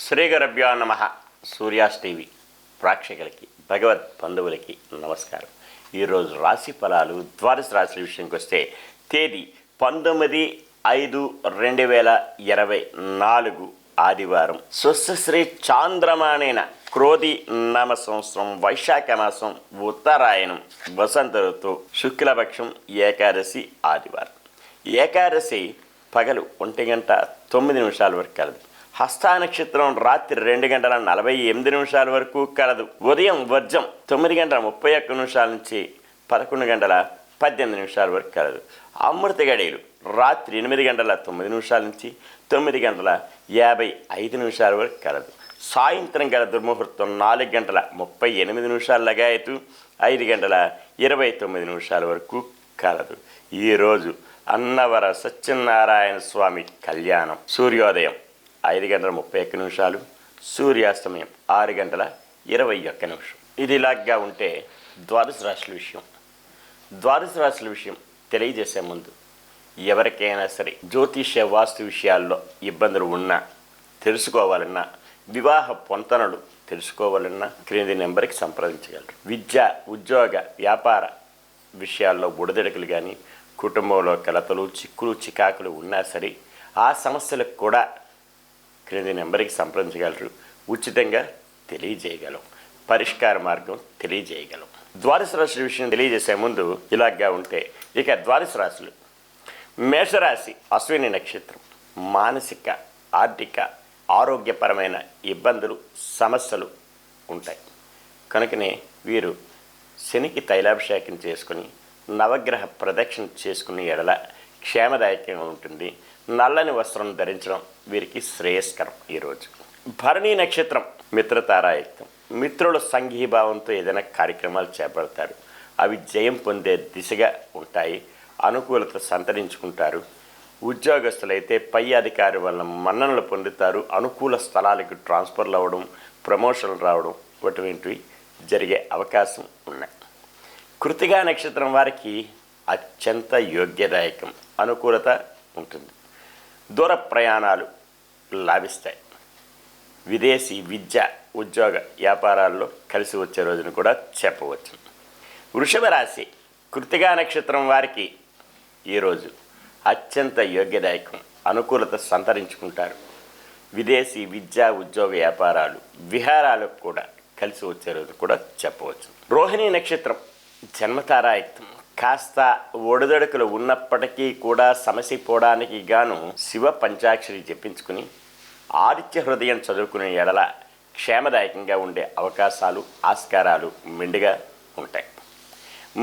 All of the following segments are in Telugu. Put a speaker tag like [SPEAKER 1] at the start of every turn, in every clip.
[SPEAKER 1] శ్రీ గురుభ్యో నమః. సూర్యాస్ టీవీ ప్రేక్షకులకి భగవద్ బంధువులకి నమస్కారం. ఈరోజు రాశి ఫలాలు ద్వాదశ రాశుల విషయంకి వస్తే తేదీ 19/5/2024 ఆదివారం. స్వస్తి చాంద్రమానేన క్రోధి నామ సంవత్సరం వైశాఖ మాసం ఉత్తరాయణం వసంత ఋతువు శుక్లపక్షం ఏకాదశి ఆదివారం. ఏకాదశి పగలు 1:09 వరకు కలదు. హస్త నక్షత్రం రాత్రి 2:48 వరకు కలదు. ఉదయం వర్జం 9:31 నుంచి 11:18 వరకు కలదు. అమృత గడియలు రాత్రి 8:09 నుంచి 9:55 వరకు కలదు. సాయంత్రం గల దుర్ముహూర్తం 4:38 లగాయతు 5:29 వరకు కలదు. ఈరోజు అన్నవర సత్యనారాయణ స్వామి కళ్యాణం. సూర్యోదయం 5:31, సూర్యాస్తమయం 6:21. ఇది ఇలాగా ఉంటే ద్వాదశ రాశుల విషయం. ద్వాదశ రాశుల విషయం తెలియజేసే ముందు ఎవరికైనా సరే జ్యోతిష్య వాస్తు విషయాల్లో ఇబ్బందులు ఉన్నా, తెలుసుకోవాలన్నా, వివాహ పొంతనలు తెలుసుకోవాలన్నా క్రింది నెంబర్కి సంప్రదించగలరు. విద్య, ఉద్యోగ, వ్యాపార విషయాల్లో ఒడిదొడుకులు కానీ, కుటుంబంలో కలతలు, చిక్కులు, చికాకులు ఉన్నా సరే ఆ సమస్యలకు కూడా క్రింది నెంబర్కి సంప్రదించగలరు. ఉచితంగా తెలియజేయగలం, పరిష్కార మార్గం తెలియజేయగలం. ద్వాదశ రాశుల విషయం తెలియజేసే ముందు ఇలాగా ఉంటే ఇక ద్వాదశ రాశులు. మేషరాశి అశ్విని నక్షత్రం. మానసిక, ఆర్థిక, ఆరోగ్యపరమైన ఇబ్బందులు, సమస్యలు ఉంటాయి. కనుకనే వీరు శనికి తైలాభిషేకం చేసుకుని నవగ్రహ ప్రదక్షిణ చేసుకునే ఎడల క్షేమదాయకంగా ఉంటుంది. నల్లని వస్త్రం ధరించడం వీరికి శ్రేయస్కరం. ఈరోజు భరణి నక్షత్రం మిత్రతారాయుక్తం. మిత్రుల సంఘీభావంతో ఏదైనా కార్యక్రమాలు చేపడతారు. అవి జయం పొందే దిశగా ఉంటాయి. అనుకూలత సంతరించుకుంటారు. ఉద్యోగస్తులైతే పై అధికారి వల్ల మన్ననలు పొందుతారు. అనుకూల స్థలాలకు ట్రాన్స్ఫర్లు అవ్వడం, ప్రమోషన్లు రావడం అటువంటివి జరిగే అవకాశం ఉన్నాయి. కృతికా నక్షత్రం వారికి అత్యంత యోగ్యదాయకం. అనుకూలత ఉంటుంది. దూర ప్రయాణాలు లాభిస్తాయి. విదేశీ విద్య, ఉద్యోగ, వ్యాపారాల్లో కలిసి వచ్చే రోజును కూడా చెప్పవచ్చు. వృషభ రాశి కృతికా నక్షత్రం వారికి ఈరోజు అత్యంత యోగ్యదాయకం. అనుకూలత సంతరించుకుంటారు. విదేశీ విద్య, ఉద్యోగ, వ్యాపారాలు, విహారాలకు కూడా కలిసి వచ్చే రోజు కూడా చెప్పవచ్చు. రోహిణి నక్షత్రం జన్మతారాయుక్తం. కాస్త ఒడిదొడుకులు ఉన్నప్పటికీ కూడా సమసిపోవడానికి గాను శివ పంచాక్షరి జపించుకుని ఆదిత్య హృదయం చదువుకునే ఎడల క్షేమదాయకంగా ఉండే అవకాశాలు, ఆస్కారాలు మెండుగా ఉంటాయి.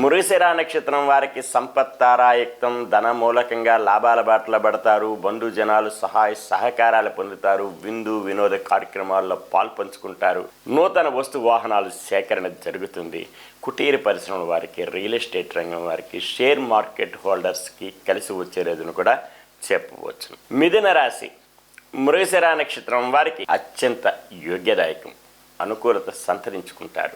[SPEAKER 1] మృగశిర నక్షత్రం వారికి సంపత్తారాయుక్తం. ధన మూలకంగా లాభాల బాటలో పడతారు. బంధుజనాలు సహాయ సహకారాలు పొందుతారు. విందు వినోద కార్యక్రమాల్లో పాల్పంచుకుంటారు. నూతన వస్తు వాహనాలు సేకరణ జరుగుతుంది. కుటీర పరిశ్రమల వారికి, రియల్ ఎస్టేట్ రంగం వారికి, షేర్ మార్కెట్ హోల్డర్స్కి కలిసి వచ్చే రోజును కూడా చెప్పవచ్చు. మిథున రాశి మృగశిర నక్షత్రం వారికి అత్యంత యోగ్యదాయకం. అనుకూలత సంతరించుకుంటారు.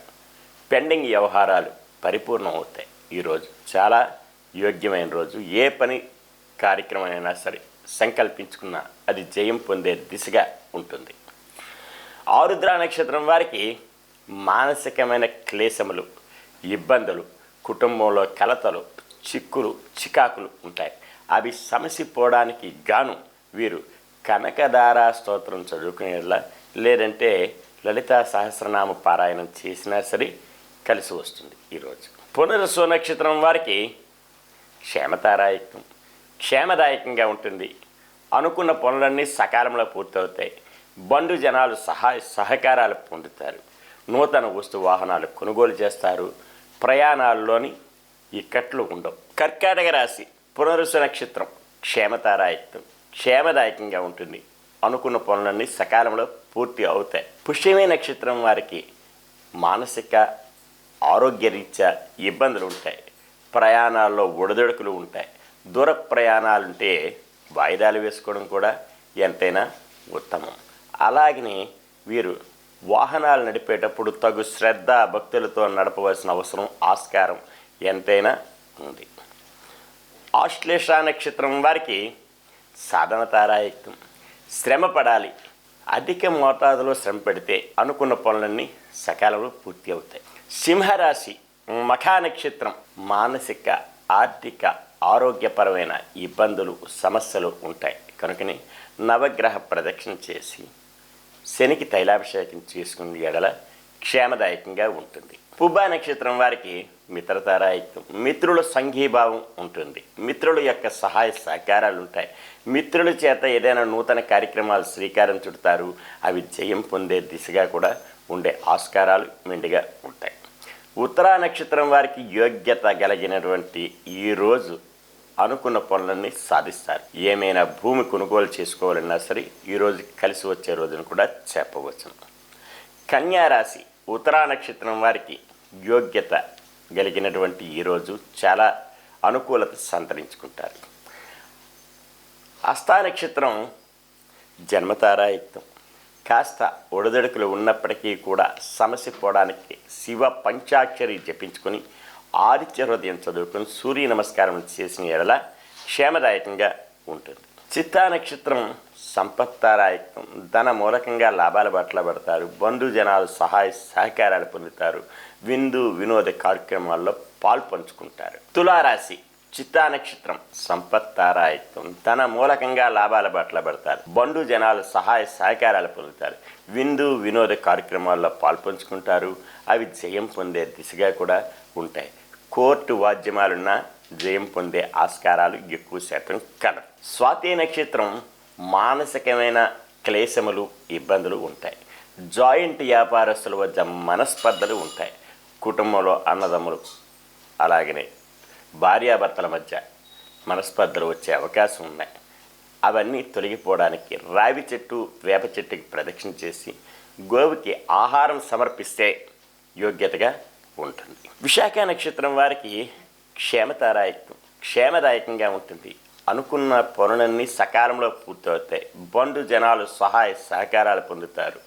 [SPEAKER 1] పెండింగ్ వ్యవహారాలు పరిపూర్ణం అవుతాయి. ఈరోజు చాలా యోగ్యమైన రోజు. ఏ పని కార్యక్రమమైనా సరే సంకల్పించుకున్నా అది జయం పొందే దిశగా ఉంటుంది. ఆరుద్ర నక్షత్రం వారికి మానసికమైన క్లేశములు, ఇబ్బందులు, కుటుంబంలో కలతలు, చిక్కులు, చికాకులు ఉంటాయి. అవి సమసిపోవడానికి గాను వీరు కనకదార స్తోత్రం చదువుకునేలా, లేదంటే లలితా సహస్రనామ పారాయణం చేసినా సరే కలిసి వస్తుంది. ఈరోజు పునర్వసు నక్షత్రం వారికి క్షేమతారాయుక్తం. క్షేమదాయకంగా ఉంటుంది. అనుకున్న పనులన్నీ సకాలంలో పూర్తవుతాయి. బంధు జనాలు సహాయ సహకారాలు పొందుతారు. నూతన వస్తు వాహనాలు కొనుగోలు చేస్తారు. ప్రయాణాల్లోని ఇక్కట్లు ఉండవు. కర్కాటక రాశి పునర్వసు నక్షత్రం క్షేమతారాయుక్తం. క్షేమదాయకంగా ఉంటుంది. అనుకున్న పనులన్నీ సకాలంలో పూర్తి అవుతాయి. పుష్యమి నక్షత్రం వారికి మానసిక, ఆరోగ్యరీత్యా ఇబ్బందులు ఉంటాయి. ప్రయాణాల్లో ఒడిదొడుకులు ఉంటాయి. దూర ప్రయాణాలుంటే వాయిదాలు వేసుకోవడం కూడా ఎంతైనా ఉత్తమం. అలాగనే వీరు వాహనాలు నడిపేటప్పుడు తగు శ్రద్ధ, భక్తులతో నడపవలసిన అవసరం, ఆస్కారం ఎంతైనా ఉంది. ఆశ్లేష నక్షత్రం వారికి సాధన తారాయుక్తం. శ్రమ పడాలి, అధిక మోతాదులో శ్రమ పెడితే అనుకున్న పనులన్నీ సకాలంలో పూర్తి అవుతాయి. సింహరాశి మఖా నక్షత్రం మానసిక ఆర్థిక ఆరోగ్యపరమైన ఇబ్బందులు సమస్యలు ఉంటాయి. కనుకనే నవగ్రహ ప్రదక్షిణ చేసి శనికి తైలాభిషేకం చేసుకునే ఎడల క్షేమదాయకంగా ఉంటుంది. పుబ్బా నక్షత్రం వారికి మిత్రతారాయుక్తం, మిత్రుల సంఘీభావం ఉంటుంది. మిత్రుల యొక్క సహాయ సహకారాలు ఉంటాయి. మిత్రుల చేత ఏదైనా నూతన కార్యక్రమాలు శ్రీకారం చుడతారు. అవి జయం పొందే దిశగా కూడా ఉండే ఆస్కారాలు మెండుగా ఉంటాయి. ఉత్తరా నక్షత్రం వారికి యోగ్యత కలిగినటువంటి ఈరోజు అనుకున్న పనులన్నీ సాధిస్తారు. ఏమైనా భూమి కొనుగోలు చేసుకోవాలన్నా సరే ఈరోజు కలిసి వచ్చే రోజును కూడా చెప్పవచ్చును. కన్యారాశి ఉత్తరా నక్షత్రం వారికి యోగ్యత కలిగినటువంటి ఈరోజు చాలా అనుకూలత సంతరించుకుంటారు. హస్తా నక్షత్రం జన్మతారాయుక్తం. కాస్త ఒడిదొడుకులు ఉన్నప్పటికీ కూడా సమస్య పోవడానికి శివ పంచాక్షరి జపించుకొని ఆదిత్య హృదయం చదువుకొని సూర్య నమస్కారం చేసిన ఎడల క్షేమదాయకంగా ఉంటుంది. చిత్తా నక్షత్రం సంపత్తారాయకం. ధన మూలకంగా లాభాల బాటలో పడతారు. బంధుజనాలు సహాయ సహకారాలు పొందుతారు. విందు వినోద కార్యక్రమాల్లో పాల్పంచుకుంటారు. తులారాశి చిత్తా నక్షత్రం సంపత్తారాయకం. ధన మూలకంగా లాభాల బాటలో పడతారు. బంధుజనాలు సహాయ సహకారాలు పొందుతారు. విందు వినోద కార్యక్రమాల్లో పాల్పంచుకుంటారు. అవి జయం పొందే దిశగా కూడా ఉంటాయి. కోర్టు వాద్యమాలున్న జయం పొందే ఆస్కారాలు ఎక్కువ శాతం కలరు. స్వాతి నక్షత్రం మానసికమైన క్లేశములు ఇబ్బందులు ఉంటాయి. జాయింట్ వ్యాపారస్తుల వద్ద మనస్పర్ధలు ఉంటాయి. కుటుంబంలో అన్నదమ్ములు అలాగనే భార్యాభర్తల మధ్య మనస్పర్ధలు వచ్చే అవకాశం ఉన్నాయి. అవన్నీ తొలగిపోవడానికి రావి చెట్టు వేప చెట్టుకి ప్రదక్షిణ చేసి గోవుకి ఆహారం సమర్పిస్తే యోగ్యతగా ఉంటుంది. విశాఖ నక్షత్రం వారికి క్షేమదాయకంగా ఉంటుంది. అనుకున్న పనులన్నీ సకాలంలో పూర్తవుతాయి. బంధుజనాలు సహాయ సహకారాలు పొందుతారు.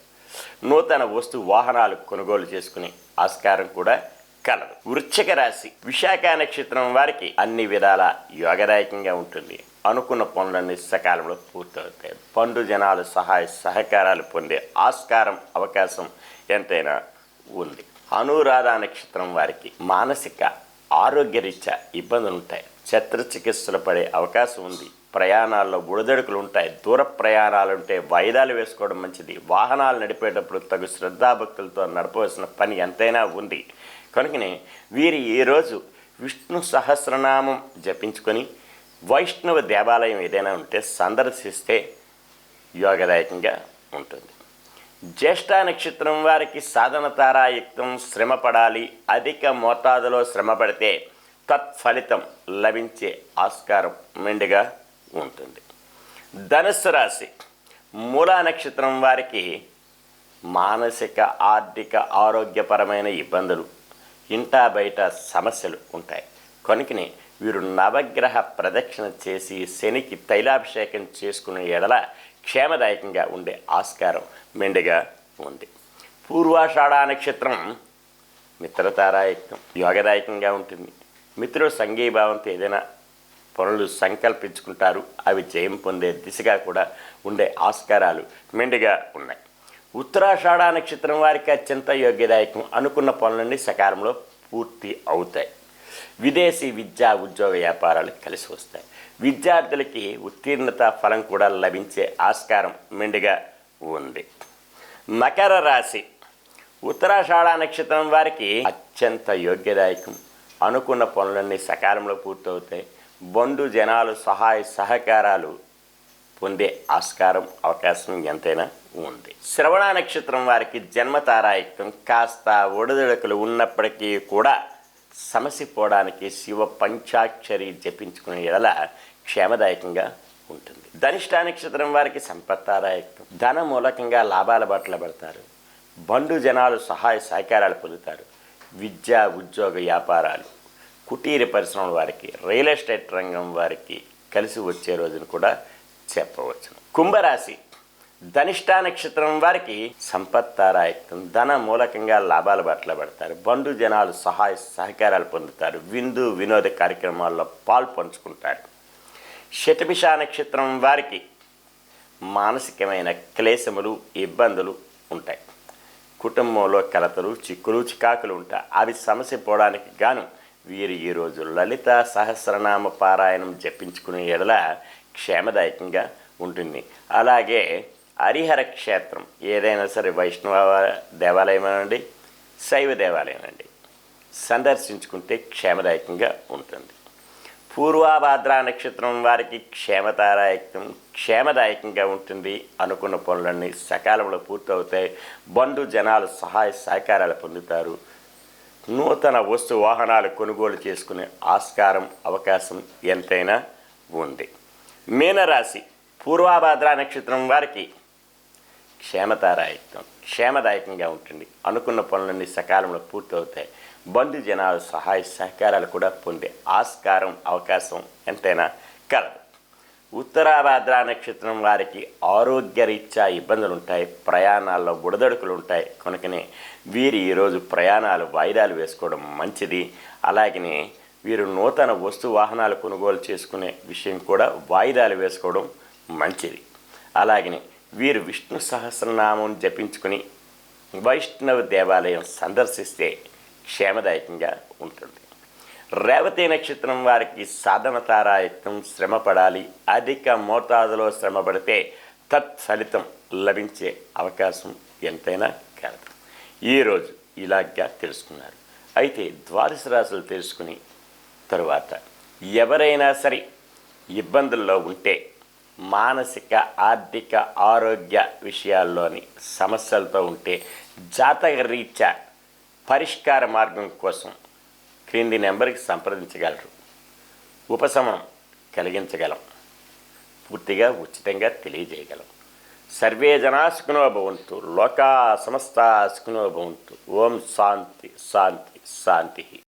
[SPEAKER 1] నూతన వస్తు వాహనాలు కొనుగోలు చేసుకునే ఆస్కారం కూడా కలదు. వృశ్చిక రాశి విశాఖ నక్షత్రం వారికి అన్ని విధాల యోగదాయకంగా ఉంటుంది. అనుకున్న పనులన్నీ సకాలంలో పూర్తవుతాయి. బంధుజనాలు సహాయ సహకారాలు పొందే ఆస్కారం అవకాశం ఎంతైనా ఉంది. అనురాధ నక్షత్రం వారికి మానసిక ఆరోగ్యరీత్యా ఇబ్బందులు ఉంటాయి. శస్త్రచికిత్సలు పడే అవకాశం ఉంది. ప్రయాణాల్లో బుడదడుకులు ఉంటాయి. దూర ప్రయాణాలు ఉంటే వాయిదాలు వేసుకోవడం మంచిది. వాహనాలు నడిపేటప్పుడు తగు శ్రద్ధాభక్తులతో నడపవలసిన పని ఎంతైనా ఉంది. కనుకనే వీరి ఈరోజు విష్ణు సహస్రనామం జపించుకొని వైష్ణవ దేవాలయం ఏదైనా ఉంటే సందర్శిస్తే యోగదాయకంగా ఉంటుంది. జ్యేష్ఠ నక్షత్రం వారికి సాధన తారాయుక్తం. శ్రమ పడాలి. అధిక మోతాదులో శ్రమ పడితే తత్ఫలితం లభించే ఆస్కారం మెండుగా ఉంటుంది. ధనుస్సు రాశి మూలా నక్షత్రం వారికి మానసిక ఆర్థిక ఆరోగ్యపరమైన ఇబ్బందులు, ఇంటా బయట సమస్యలు ఉంటాయి. కనుకనే వీరు నవగ్రహ ప్రదక్షిణ చేసి శనికి తైలాభిషేకం చేసుకునే ఎడల క్షేమదాయకంగా ఉండే ఆస్కారం మెండుగా ఉంది. పూర్వాషాఢ నక్షత్రం మిత్రతారాయుక్తం. యోగదాయకంగా ఉంటుంది. మిత్రుల సంఘీభావంతో ఏదైనా పనులు సంకల్పించుకుంటారు. అవి జయం పొందే దిశగా కూడా ఉండే ఆస్కారాలు మెండుగా ఉన్నాయి. ఉత్తరాషాఢ నక్షత్రం వారికి అత్యంత యోగ్యదాయకం. అనుకున్న పనులన్నీ సకాలంలో పూర్తి అవుతాయి. విదేశీ విద్యా ఉద్యోగ వ్యాపారాలు కలిసి వస్తాయి. విద్యార్థులకి ఉత్తీర్ణత ఫలం కూడా లభించే ఆస్కారం మెండుగా ఉంది. మకర రాశి ఉత్తరాషాఢ నక్షత్రం వారికి అత్యంత యోగ్యదాయకం. అనుకున్న పనులన్నీ సకాలంలో పూర్తవుతాయి. బంధుజనాలు సహాయ సహకారాలు పొందే ఆస్కారం అవకాశం ఎంతైనా ఉంది. శ్రవణ నక్షత్రం వారికి జన్మతారాయుక్తం. కాస్త ఒడిదుడుకులు ఉన్నప్పటికీ కూడా సమస్య పోవడానికి శివ పంచాక్షరి జపించుకునే ఎడల క్షేమదాయకంగా ఉంటుంది. ధనిష్ట నక్షత్రం వారికి సంపత్తారాయుక్తం. ధన మూలకంగా లాభాల బాటలో పడతారు. బంధుజనాలు సహాయ సహకారాలు పొందుతారు. విద్యా ఉద్యోగ వ్యాపారాలు, కుటీర పరిశ్రమల వారికి, రియల్ ఎస్టేట్ రంగం వారికి కలిసి వచ్చే రోజును కూడా చెప్పవచ్చును. కుంభరాశి ధనిష్ట నక్షత్రం వారికి సంపత్తారాయుక్తం. ధన మూలకంగా లాభాల బాటలో పడతారు. బంధుజనాలు సహాయ సహకారాలు పొందుతారు. విందు వినోద కార్యక్రమాల్లో పాల్పంచుకుంటారు. శతభిష నక్షత్రం వారికి మానసికమైన క్లేశములు ఇబ్బందులు ఉంటాయి. కుటుంబంలో కలతలు చిక్కులు చికాకులు ఉంటాయి. అవి సమస్య పోవడానికి గాను వీరు ఈరోజు లలిత సహస్రనామ పారాయణం జపించుకునే ఎడల క్షేమదాయకంగా ఉంటుంది. అలాగే హరిహర క్షేత్రం ఏదైనా సరే వైష్ణవ దేవాలయం అనండి, శైవ దేవాలయం అండి, సందర్శించుకుంటే క్షేమదాయకంగా ఉంటుంది. పూర్వాభాద్ర నక్షత్రం వారికి క్షేమదాయకంగా ఉంటుంది. అనుకున్న పనులన్నీ సకాలంలో పూర్తవుతాయి. బంధు జనాలు సహాయ సహకారాలు పొందుతారు. నూతన వస్తు వాహనాలు కొనుగోలు చేసుకునే ఆస్కారం అవకాశం ఎంతైనా ఉంది. మీనరాశి పూర్వాభాద్ర నక్షత్రం వారికి క్షేమదాయకంగా ఉంటుంది. అనుకున్న పనులన్నీ సకాలంలో పూర్తవుతాయి. బంధు జనాలు సహాయ సహకారాలు కూడా పొందే ఆస్కారం అవకాశం ఎంతైనా కలదు. ఉత్తరాభాద్ర నక్షత్రం వారికి ఆరోగ్యరీత్యా ఇబ్బందులు ఉంటాయి. ప్రయాణాల్లో బుడదడుకులు ఉంటాయి. కనుకనే వీరు ఈరోజు ప్రయాణాలు వాయిదాలు వేసుకోవడం మంచిది. అలాగనే వీరు నూతన వస్తు వాహనాలు కొనుగోలు చేసుకునే విషయం కూడా వాయిదాలు వేసుకోవడం మంచిది. అలాగనే వీరు విష్ణు సహస్రనామం జపించుకుని వైష్ణవ దేవాలయం సందర్శిస్తే క్షేమదాయకంగా ఉంటుంది. రేవతి నక్షత్రం వారికి సాధనతారాయత్నం శ్రమ పడాలి. అధిక మోతాదులో శ్రమ పడితే తత్ఫలితం లభించే అవకాశం ఎంతైనా కలదు. ఈరోజు ఇలాగా తెలుసుకున్నారు. అయితే ద్వాదశ రాశులు తెలుసుకుని తరువాత ఎవరైనా సరే ఇబ్బందుల్లో ఉంటే మానసిక ఆర్థిక ఆరోగ్య విషయాల్లోని సమస్యలతో ఉంటే జాతక రీత్యా పరిష్కార మార్గం కోసం క్రింది నెంబర్కి సంప్రదించగలరు. ఉపశమనం కలిగించగలం. పూర్తిగా ఉచితంగా తెలియజేయగలం. సర్వే జనా సుఖినో భవంతు. లోకా సమస్తా సుఖినో భవంతు. ఓం శాంతి శాంతి శాంతి.